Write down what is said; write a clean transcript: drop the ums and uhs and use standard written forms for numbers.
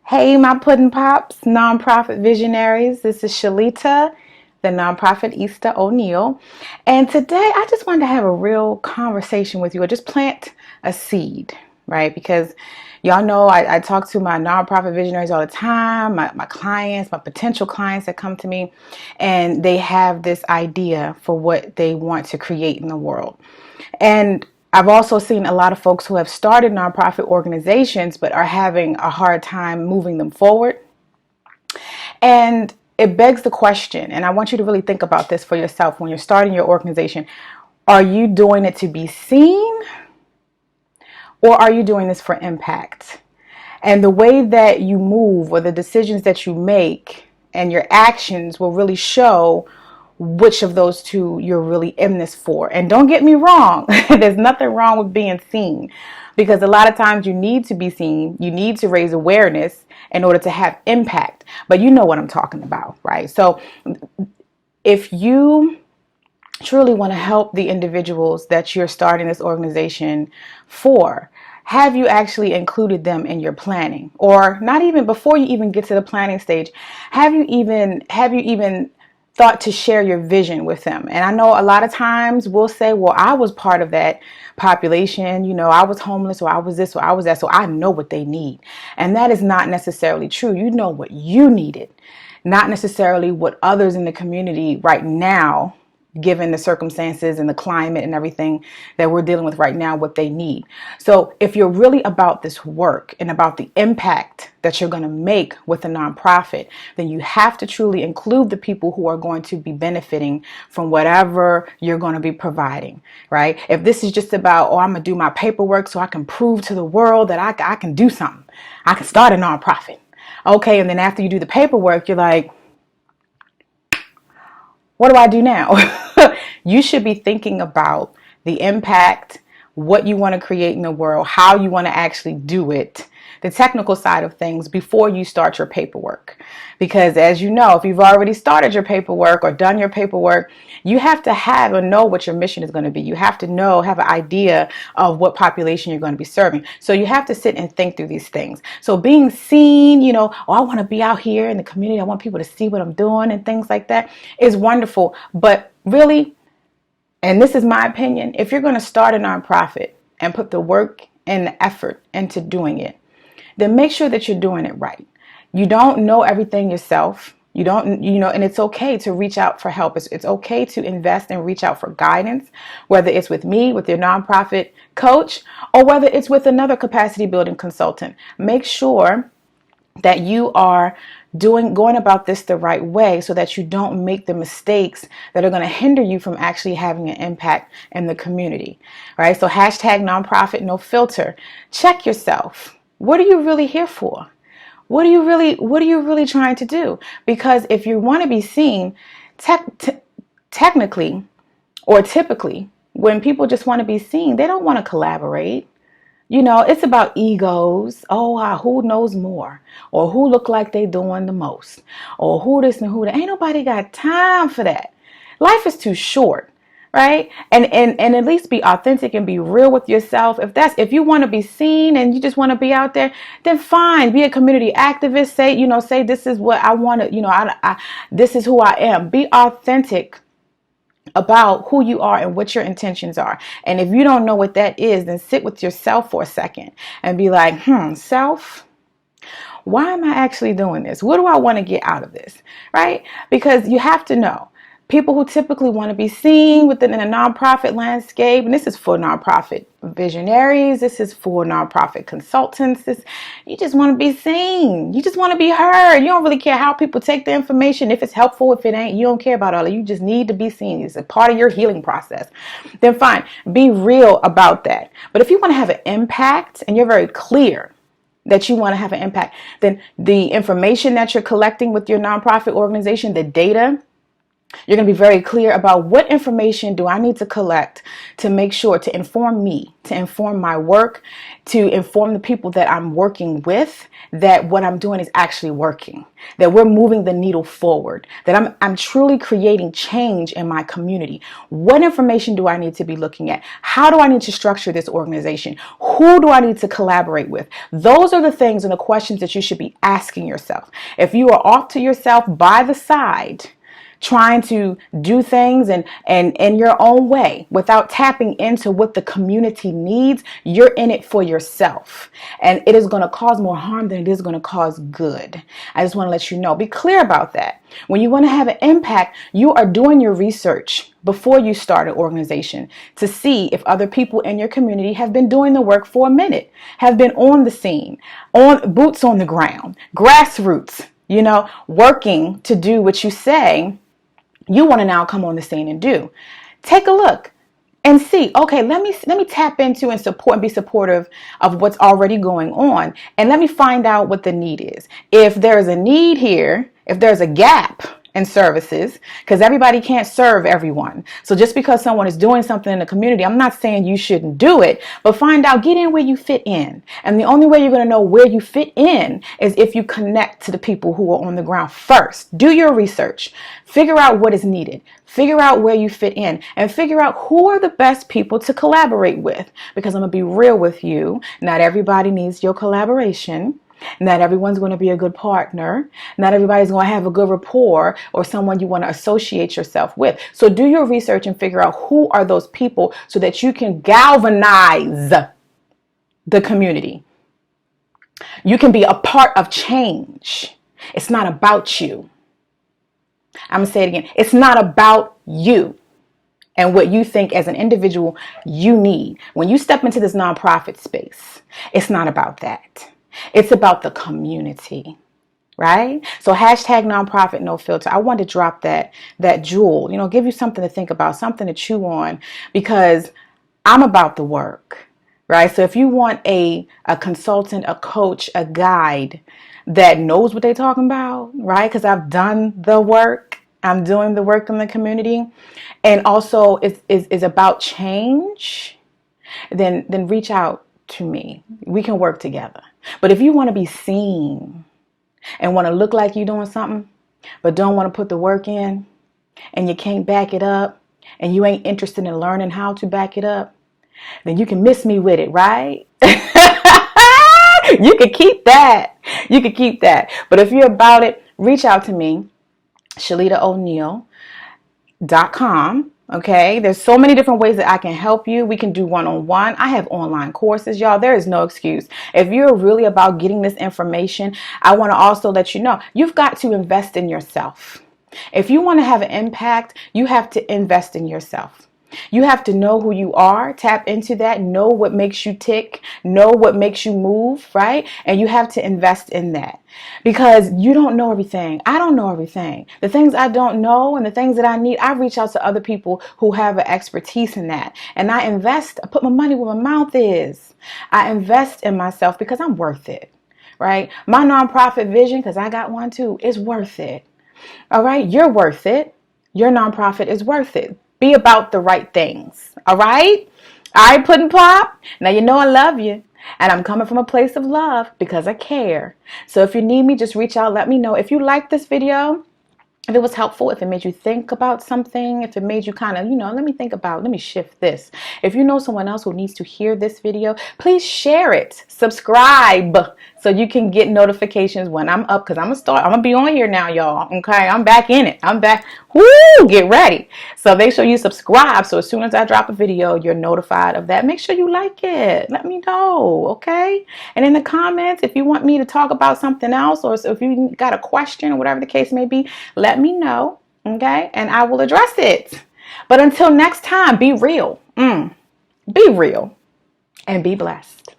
Hey, my pudding pops, nonprofit visionaries. This is Shalita, the nonprofit Easter O'Neill. And today I just wanted to have a real conversation with you or just plant a seed, right? Because y'all know I talk to my nonprofit visionaries all the time, my clients, my potential clients that come to me, and they have this idea for what they want to create in the world. And I've also seen a lot of folks who have started nonprofit organizations but are having a hard time moving them forward. And it begs the question, and I want you to really think about this for yourself when you're starting your organization. Are you doing it to be seen, or are you doing this for impact? And the way that you move or the decisions that you make and your actions will really show which of those two you're really in this for. And don't get me wrong, there's nothing wrong with being seen, because a lot of times you need to be seen, you need to raise awareness in order to have impact. But you know what I'm talking about, right? So if you truly want to help the individuals that you're starting this organization for, have you actually included them in your planning? Or not even before you even get to the planning stage, have you even thought to share your vision with them? And I know a lot of times we'll say, well, I was part of that population, I was homeless, or I was this, or I was that, so I know what they need. And that is not necessarily true. You know what you needed, not necessarily what others in the community right now, given the circumstances and the climate and everything that we're dealing with right now, what they need. So if you're really about this work and about the impact that you're going to make with a nonprofit, then you have to truly include the people who are going to be benefiting from whatever you're going to be providing, right? If this is just about, oh, I'm going to do my paperwork so I can prove to the world that I can do something, I can start a nonprofit. Okay, and then after you do the paperwork, you're like, what do I do now? You should be thinking about the impact, what you want to create in the world, how you want to actually do it, the technical side of things before you start your paperwork. Because as you know, if you've already started your paperwork or done your paperwork, you have to have or know what your mission is going to be. You have to have an idea of what population you're going to be serving. So you have to sit and think through these things. So being seen, oh, I want to be out here in the community, I want people to see what I'm doing and things like that is wonderful. But really, and this is my opinion, if you're going to start a nonprofit and put the work and the effort into doing it, then make sure that you're doing it right. You don't know everything yourself. You don't, and it's okay to reach out for help. It's okay to invest and reach out for guidance, whether it's with me, with your nonprofit coach, or whether it's with another capacity building consultant. Make sure that you are going about this the right way so that you don't make the mistakes that are going to hinder you from actually having an impact in the community, right? So hashtag nonprofit no filter. Check yourself. What are you really here for? What are you really trying to do? Because if you want to be seen, technically or typically, when people just want to be seen, they don't want to collaborate. It's about egos. Oh, who knows more? Or who look like they doing the most? Or who this and who that. Ain't nobody got time for that. Life is too short, right? And at least be authentic and be real with yourself. If you want to be seen and you just want to be out there, then fine. Be a community activist. Say this is what I want to, this is who I am. Be authentic about who you are and what your intentions are. And if you don't know what that is, then sit with yourself for a second and be like, self, why am I actually doing this? What do I want to get out of this? Right? Because you have to know. People who typically want to be seen within a nonprofit landscape, and this is for nonprofit visionaries, this is for nonprofit consultants, you just want to be seen. You just want to be heard. You don't really care how people take the information, if it's helpful, if it ain't. You don't care about all of it. You just need to be seen. It's a part of your healing process. Then fine, be real about that. But if you want to have an impact and you're very clear that you want to have an impact, then the information that you're collecting with your nonprofit organization, the data, You're going to be very clear about what information do I need to collect to make sure to inform me, to inform my work, to inform the people that I'm working with that what I'm doing is actually working, that we're moving the needle forward, that I'm truly creating change in my community. What information do I need to be looking at? How do I need to structure this organization? Who do I need to collaborate with? Those are the things and the questions that you should be asking yourself. If you are off to yourself by the side, trying to do things and in your own way without tapping into what the community needs, you're in it for yourself. And it is going to cause more harm than it is going to cause good. I just want to let you know, be clear about that. When you want to have an impact, you are doing your research before you start an organization to see if other people in your community have been doing the work for a minute, have been on the scene, on boots on the ground, grassroots, working to do what you say you want to now come on the scene and do. Take a look and see, okay, let me tap into and support and be supportive of what's already going on. And let me find out what the need is. If there's a need here, if there's a gap in services, because everybody can't serve everyone. So just because someone is doing something in the community, I'm not saying you shouldn't do it, but find out, get in where you fit in. And the only way you're going to know where you fit in is if you connect to the people who are on the ground first. Do your research. Figure out what is needed. Figure out where you fit in and figure out who are the best people to collaborate with. Because I'm going to be real with you. Not everybody needs your collaboration. Not everyone's going to be a good partner. Not everybody's going to have a good rapport or someone you want to associate yourself with. So do your research and figure out who are those people so that you can galvanize the community. You can be a part of change. It's not about you. I'm going to say it again. It's not about you and what you think as an individual you need. When you step into this nonprofit space, it's not about that. It's about the community, right? So hashtag nonprofit no filter. I want to drop that jewel, give you something to think about, something to chew on, because I'm about the work, right? So if you want a consultant, a coach, a guide that knows what they're talking about, right? Because I've done the work. I'm doing the work in the community, and also is about change, then reach out to me. We can work together. But if you want to be seen and want to look like you're doing something, but don't want to put the work in, and you can't back it up, and you ain't interested in learning how to back it up, then you can miss me with it, right? You can keep that. You can keep that. But if you're about it, reach out to me, ShalitaO'Neal.com. Okay, there's so many different ways that I can help you. We can do one-on-one. I have online courses, y'all. There is no excuse. If you're really about getting this information, I want to also let you know you've got to invest in yourself. If you want to have an impact, you have to invest in yourself. You have to know who you are, tap into that, know what makes you tick, know what makes you move, right? And you have to invest in that, because you don't know everything. I don't know everything. The things I don't know and the things that I need, I reach out to other people who have an expertise in that. And I put my money where my mouth is. I invest in myself because I'm worth it, right? My nonprofit vision, because I got one too, is worth it. All right? You're worth it. Your nonprofit is worth it. Be about the right things. All right? All right, Puddin' Pop. Now you know I love you. And I'm coming from a place of love because I care. So if you need me, just reach out. Let me know. If you like this video, if it was helpful, if it made you think about something, if it made you kind of, let me shift this. If you know someone else who needs to hear this video, please share it. Subscribe so you can get notifications when I'm up, because I'm going to be on here now, y'all. Okay, I'm back in it. I'm back. Woo, get ready. So make sure you subscribe. So as soon as I drop a video, you're notified of that. Make sure you like it. Let me know. Okay. And in the comments, if you want me to talk about something else, or if you got a question or whatever the case may be, let me know. Okay. And I will address it. But until next time, be real. Be real and be blessed.